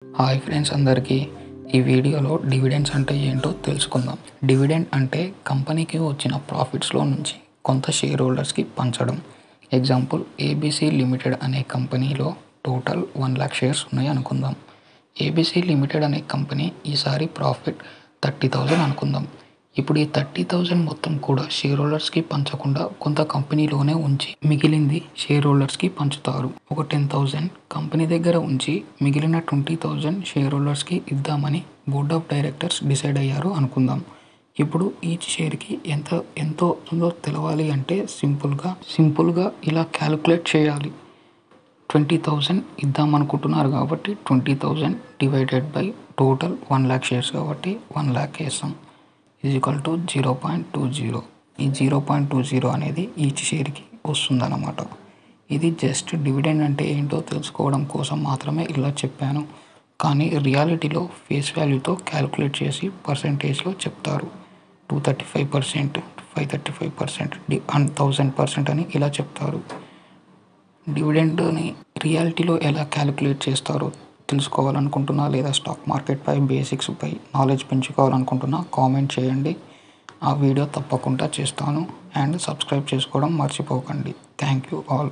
Hi friends అందరికీ ఈ వీడియోలో డివిడెండ్స్ అంటే ఏంటో తెలుసుకుందాం. డివిడెండ్ అంటే కంపెనీకి వచ్చిన ప్రాఫిట్స్లో నుంచి కొంత షేర్ హోల్డర్స్కి పంచడం. ఎగ్జాంపుల్ ఏబీసీ లిమిటెడ్ అనే కంపెనీలో టోటల్ 1,00,000 షేర్స్ ఉన్నాయి అనుకుందాం. ఏబీసీ లిమిటెడ్ అనే కంపెనీ ఈసారి ప్రాఫిట్ 30,000 అనుకుందాం. ఇప్పుడు ఈ 30,000 మొత్తం కూడా షేర్ హోల్డర్స్కి పంచకుండా కొంత కంపెనీలోనే ఉంచి మిగిలింది షేర్ హోల్డర్స్కి పంచుతారు. ఒక 10,000 కంపెనీ దగ్గర ఉంచి మిగిలిన 20,000 షేర్ హోల్డర్స్కి ఇద్దామని బోర్డ్ ఆఫ్ డైరెక్టర్స్ డిసైడ్ అయ్యారు అనుకుందాం. ఇప్పుడు ఈచ్ షేర్కి ఎంతో ఉందో తెలవాలి అంటే సింపుల్గా ఇలా క్యాలిక్యులేట్ చేయాలి. 20,000 ఇద్దామనుకుంటున్నారు కాబట్టి 20,000 డివైడెడ్ బై టోటల్ 1,00,000 షేర్స్ కాబట్టి 1,00,000 వేస్తాం = 0.20. ఈ 0.20 అనేది ఈచ్ షేర్కి వస్తుందన్నమాట. ఇది జస్ట్ డివిడెండ్ అంటే ఏంటో తెలుసుకోవడం కోసం మాత్రమే ఇలా చెప్పాను. కానీ రియాలిటీలో ఫేస్ వాల్యూతో క్యాలిక్యులేట్ చేసి పర్సెంటేజ్లో చెప్తారు. 235%, 535% అండ్ 1000% అని ఇలా చెప్తారు. డివిడెండ్ని రియాలిటీలో ఎలా క్యాలిక్యులేట్ చేస్తారో తెలుసుకోవాలనుకుంటున్నా లేదా స్టాక్ మార్కెట్పై బేసిక్స్పై నాలెడ్జ్ పెంచుకోవాలనుకుంటున్నా కామెంట్ చేయండి. ఆ వీడియో తప్పకుండా చేస్తాను. అండ్ సబ్స్క్రైబ్ చేసుకోవడం మర్చిపోకండి. Thank you all.